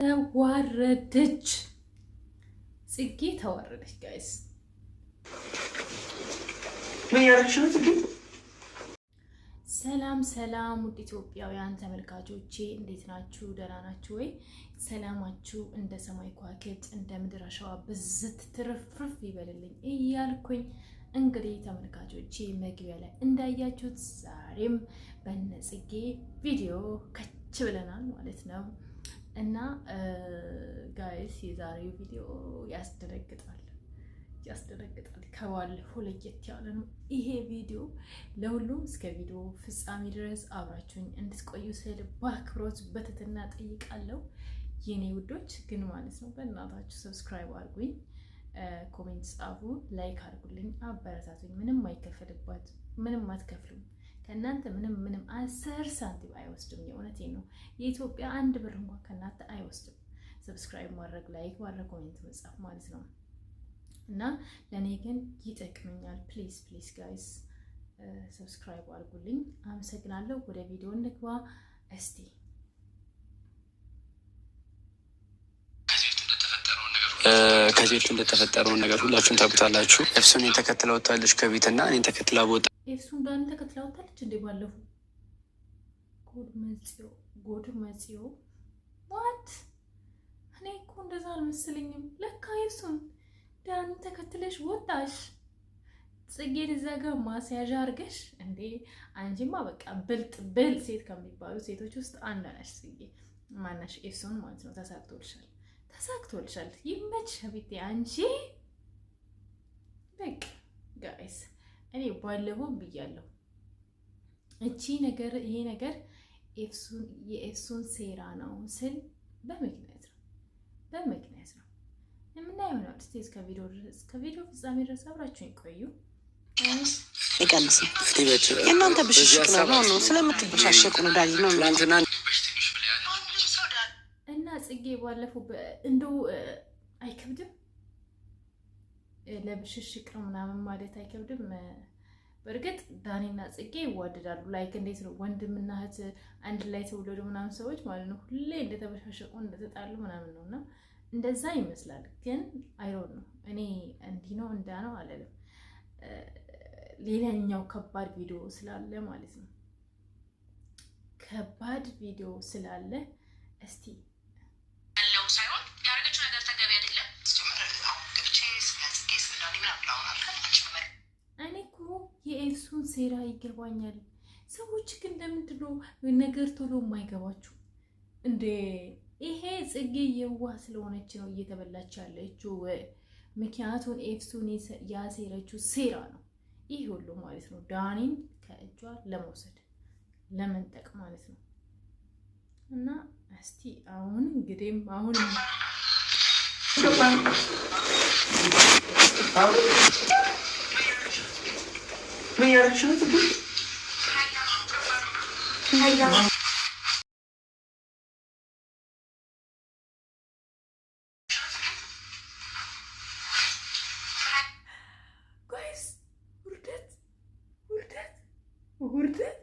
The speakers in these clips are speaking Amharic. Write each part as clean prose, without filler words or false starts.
ተዋረደች ጽጌ ተዋረደች። ጋይስ ሰላም ሰላም፣ ውድ ኢትዮጵያውያን ተመልካቾቼ እንዴት ናችሁ? ደህና ናችሁ ወይ? ሰላማችሁ እንደ ሰማይ ከዋክብት እንደ ምድር አሸዋ ብዝት ትርፍርፍ ይበልልኝ እያልኩኝ እንግዲህ ተመልካቾቼ መግቢያ ላይ እንዳያችሁት ዛሬም በነ ጽጌ ቪዲዮ ከች ብለናል ማለት ነው። እና ጋይስ የዛሬው ቪዲዮ ያስደነግጣል። ከባለፈው ለየት ያለ ነው ይሄ ቪዲዮ። ለሁሉም እስከ ቪዲዮ ፍጻሜ ድረስ አብራችሁኝ እንድትቆዩ ስል በአክብሮት በትህትና ጠይቃለሁ። የኔ ውዶች ግን ማለት ነው በእናታችሁ ሰብስክራይብ አድርጉኝ፣ ኮሜንት ጻፉ፣ ላይክ አድርጉልኝ፣ አበረታቱኝ። ምንም አይከፈልባት፣ ምንም አትከፍሉም። ከእናንተ ምንም 10 ሳንቲም አይወስድም። የእውነቴን ነው። የኢትዮጵያ 1 ብር እንኳን ከእናንተ አይወስድም። ሰብስክራይብ ማድረግ፣ ላይክ ማድረግ፣ ኮሜንት መጻፍ ማለት ነው። እና ለእኔ ግን ይጠቅመኛል። ፕሊዝ ጋይስ ሰብስክራይብ አድርጉልኝ። አመሰግናለሁ። ወደ ቪዲዮ እንግባ እስቲ። ከዚህ በፊት እንደተፈጠረውን ነገር ሁላችሁም ታውቁታላችሁ። ኤፍሱን እኔን ተከትላ ወጣለች ከቤትና እኔን ተከትላ ወጣ። ኤፍሱን እንዳን ተከትላ ወጣለች እንዴ? ባለፉ ጎድ መጽዮ ዋት? እኔ እኮ እንደዛ አልመሰለኝም። ለካ ኤፍሱን ዳን ተከትለሽ ወጣሽ። ጽጌን እዛ ጋር ማስያዣ አድርገሽ እንዴ! አንቺማ በቃ ብል ሴት ከሚባሉ ሴቶች ውስጥ አንዷ ነሽ ጽጌ። ማናሽ ኤፍሱን ማለት ነው። ተሳክቶልሻል። ይመች ቤቴ አንቺ። በቃ ጋይስ እኔ ባለፈው ብያለሁ፣ ይሄ ነገር የኤፍሱን ሴራ ነው ስል በምክንያት ነው የምናየው ነው። እስቲ እስከ ቪዲዮ ፍጻሜ ድረስ አብራችሁን ቆዩ። ይቀንስ የእናንተ ብሽሽቅ ነው ስለምትበሻሸቁ ነው ዳኒ ነው እና ጽጌ ባለፈው እንደው አይከብድም ለብሽሽቅ ነው ምናምን ማለት አይከብድም። በእርግጥ ዳኒና ጽጌ ይዋደዳሉ። ላይክ እንዴት ነው ወንድምና እህት አንድ ላይ ተወለዱ ምናምን ሰዎች ማለት ነው ሁሌ እንደተበሻሸቁ እንደተጣሉ ምናምን ነውና እንደዛ ይመስላል። ግን አይሮን ነው እኔ እንዲህ ነው እንዳ ነው አለለም። ሌላኛው ከባድ ቪዲዮ ስላለ ማለት ነው ከባድ ቪዲዮ ስላለ እስቲ ያለው ሳይሆን ያደረገችው ነገር ተገቢ አይደለም። አሁን ገብቼ ስለጽጌ ስለዳኒ ምናምን አልከም። እኔ እኮ የኤፍሱን ሴራ ይገባኛል። ሰዎች ግን ለምንድን ነው ነገር ቶሎ የማይገባችሁ እንዴ? ይሄ ጽጌ የዋህ ስለሆነች ነው እየተበላች ያለችው። ምክንያቱም ኤፍሱን ያሴረችው ሴራ ነው ይህ ሁሉ ማለት ነው። ዳኒን ከእጇ ለመውሰድ ለመንጠቅ ማለት ነው። እና እስቲ አሁን እንግዲህ ውርደት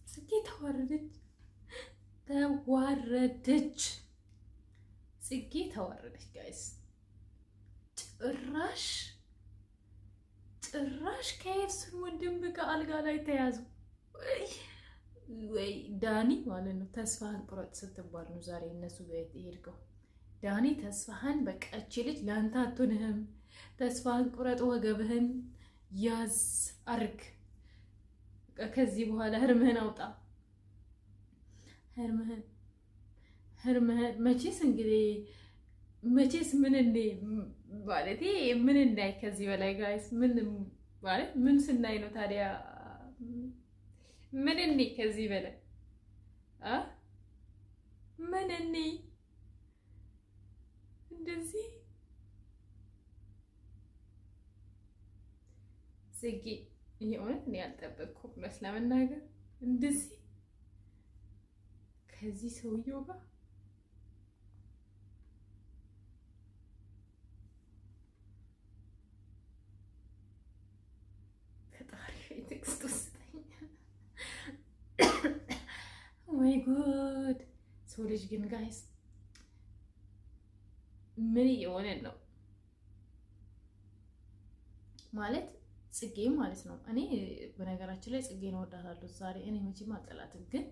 ጽጌ ተዋረደች። ጽጌ ተዋረደች ጋይስ። ጭራሽ ከኤፍሱን ወንድም ጋር አልጋ ላይ ተያዙ። ወይ ዳኒ ማለት ነው ተስፋህን ቁረጥ ስትባል ነው ዛሬ እነሱ ቤት ሄድከው። ዳኒ ተስፋህን በቃ እቺ ልጅ ለአንተ አትሆንህም። ተስፋህን ቁረጥ፣ ወገብህን ያዝ አርግ። ከዚህ በኋላ ህርምህን አውጣ። ህርምህን መቼስ ምን እንዳይ ከዚህ በላይ ጋይስ ምን ስናይ ነው ታዲያ? ምን ከዚህ በላይ እንደዚህ ጽጌ የእውነት እኔ ያልጠበቅኩም ለመናገር እንደዚህ ከዚህ ሰውየው ጋር ጉድ! ሰው ልጅ ግን ጋይስ ምን እየሆነ ነው ማለት ጽጌ ማለት ነው። እኔ በነገራችን ላይ ጽጌን እወዳታለሁ ዛሬ። እኔ መቼም አልጠላትም፣ ግን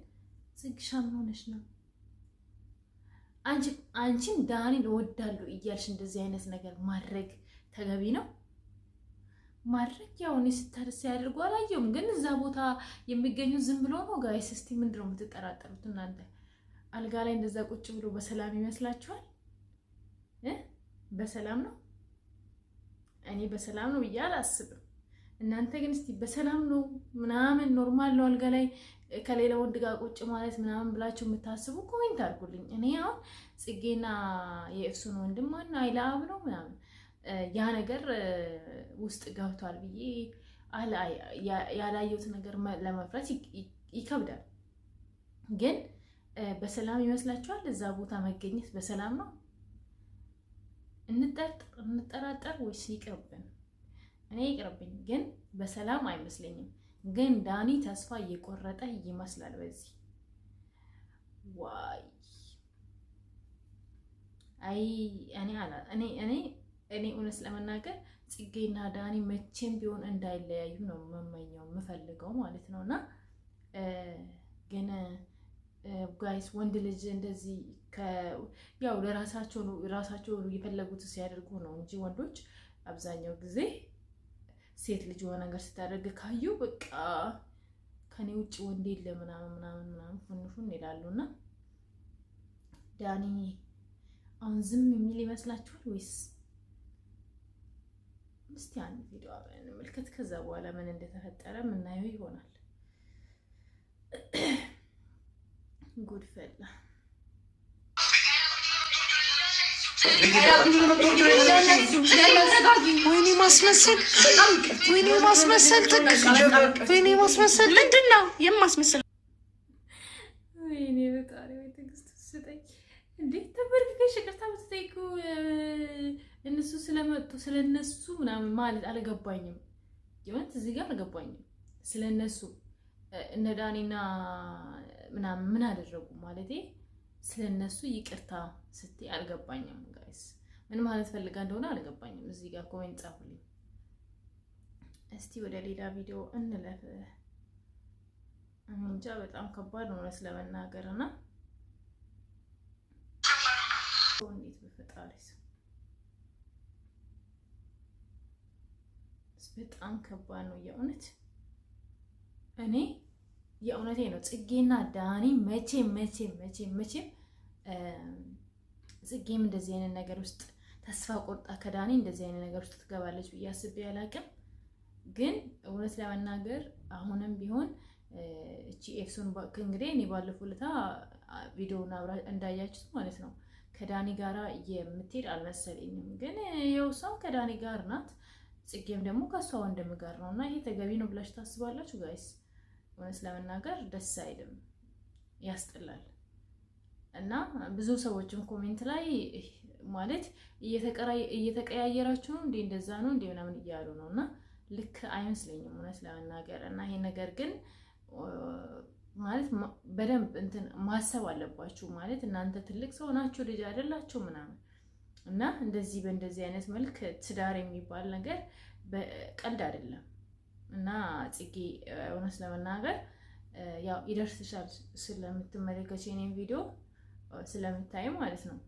ጽግሻ ምን ሆነሽ ነው? አንቺም ዳኒን እወዳለሁ እያልሽ እንደዚህ አይነት ነገር ማድረግ ተገቢ ነው? ማድረግ ያው እኔ ስታደስ ያደርጉ አላየሁም፣ ግን እዛ ቦታ የሚገኙት ዝም ብሎ ነው ጋይስ። እስቲ ምንድነው የምትጠራጠሩት እናንተ? አልጋ ላይ እንደዛ ቁጭ ብሎ በሰላም ይመስላችኋል? በሰላም ነው? እኔ በሰላም ነው ብዬ አላስብም። እናንተ ግን እስቲ በሰላም ነው ምናምን ኖርማል ነው አልጋ ላይ ከሌላ ወንድ ጋር ቁጭ ማለት ምናምን ብላችሁ የምታስቡ ኮሜንት አድርጉልኝ። እኔ አሁን ጽጌና የኤፍሱን ወንድም ማን አይላብ ነው ምናምን ያ ነገር ውስጥ ገብቷል ብዬ ያላየሁት ነገር ለመፍራት ይከብዳል። ግን በሰላም ይመስላችኋል? እዛ ቦታ መገኘት በሰላም ነው? እንጠራጠር ወይስ ይቅርብን? እኔ ይቅርብኝ፣ ግን በሰላም አይመስለኝም። ግን ዳኒ ተስፋ እየቆረጠ ይመስላል በዚህ ዋይ አይ እኔ እውነት ለመናገር ጽጌና ዳኒ መቼም ቢሆን እንዳይለያዩ ነው መመኘው የምፈልገው ማለት ነው። እና ግን ጋይስ ወንድ ልጅ እንደዚህ ያው ለራሳቸው የፈለጉት ሲያደርጉ ነው እንጂ ወንዶች አብዛኛው ጊዜ ሴት ልጅ የሆነ ነገር ስታደርግ ካዩ በቃ ከኔ ውጭ ወንድ የለ ምናምን ፉንፉን ይላሉና ዳኒ አሁን ዝም የሚል ይመስላችኋል ወይስ? እስቲ አንድ ቪዲዮ አብረን እንመልከት። ከዛ በኋላ ምን እንደተፈጠረ የምናየው ይሆናል። ጉድ ፈላ። ወይኔ ማስመሰል ምንድን ነው የማስመሰል? ወይኔ በጣም ትዕግስት ስጠኝ። እንዴት ተበርክከሽ ይቅርታ ብትጠይቁ እነሱ ስለመጡ ስለነሱ ምናምን ማለት አልገባኝም። የሆነት እዚህ ጋር አልገባኝም። ስለነሱ እነ ዳኒና ምናምን ምን አደረጉ ማለቴ ስለነሱ ይቅርታ ስትይ አልገባኝም። ጋይስ ምን ማለት ፈልጋ እንደሆነ አልገባኝም። እዚህ ጋር ኮሜንት ጻፉልኝ። እስቲ ወደ ሌላ ቪዲዮ እንለፍ። እንጃ በጣም ከባድ ነው ስለመናገርና እንዴት በፈጣሪ በጣም ከባድ ነው የእውነት። እኔ የእውነቴ ነው ጽጌና ዳኒ መቼም ጽጌም እንደዚህ አይነት ነገር ውስጥ ተስፋ ቆርጣ ከዳኒ እንደዚህ አይነት ነገር ውስጥ ትገባለች ብዬ አስቤ አላውቅም። ግን እውነት ለመናገር አሁንም ቢሆን እቺ ኤፍሱን እንግዲህ እኔ ባለፈው ዕለት ቪዲዮውን አብራ እንዳያችሁት ማለት ነው ከዳኒ ጋራ የምትሄድ አልመሰለኝም። ግን ይኸው እሷም ከዳኒ ጋር ናት፣ ጽጌም ደግሞ ከእሷ ወንድም ጋር ነው። እና ይሄ ተገቢ ነው ብላችሁ ታስባላችሁ ጋይስ? እውነት ለመናገር ደስ አይልም፣ ያስጠላል። እና ብዙ ሰዎችም ኮሜንት ላይ ማለት እየተቀያየራችሁ ነው እንዴ እንደዛ ነው እንዴ ምናምን እያሉ ነው። እና ልክ አይመስለኝም እውነት ለመናገር። እና ይሄ ነገር ግን ማለት በደንብ እንትን ማሰብ አለባችሁ። ማለት እናንተ ትልቅ ሰው ናችሁ፣ ልጅ አይደላችሁ ምናምን። እና እንደዚህ በእንደዚህ አይነት መልክ ትዳር የሚባል ነገር ቀልድ አይደለም። እና ጽጌ እውነት ለመናገር ያው ይደርስሻል ስለምትመለከች የኔን ቪዲዮ ስለምታይ ማለት ነው።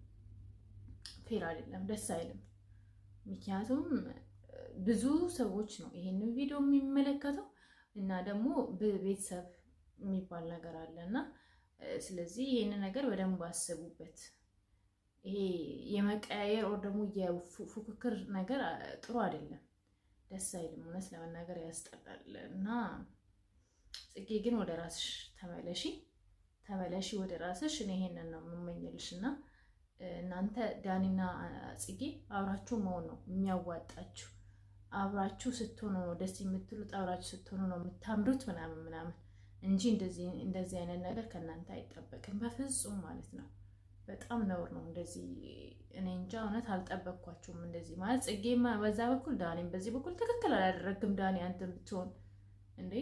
ፌር አይደለም፣ ደስ አይልም። ምክንያቱም ብዙ ሰዎች ነው ይሄንን ቪዲዮ የሚመለከተው እና ደግሞ ቤተሰብ የሚባል ነገር አለ እና ስለዚህ ይሄንን ነገር በደንብ አስቡበት። ይሄ የመቀያየር ወር ደግሞ የፉክክር ነገር ጥሩ አይደለም፣ ደስ አይልም። እውነት ለመናገር ያስጠላል። እና ጽጌ ግን ወደ ራስሽ ተመለሺ ወደ ራስሽ። እኔ ይሄንን ነው የምመኝልሽ። እና እናንተ ዳኒና ጽጌ አብራችሁ መሆን ነው የሚያዋጣችሁ። አብራችሁ ስትሆኑ ነው ደስ የምትሉት፣ አብራችሁ ስትሆኑ ነው የምታምሩት ምናምን እንጂ እንደዚህ አይነት ነገር ከእናንተ አይጠበቅም በፍጹም ማለት ነው። በጣም ነውር ነው እንደዚህ። እኔ እንጃ እውነት አልጠበቅኳችሁም እንደዚህ ማለት። ጽጌማ በዛ በኩል ዳኒም በዚህ በኩል ትክክል አላደረግም። ዳኒ አንተን ብትሆን እንዴ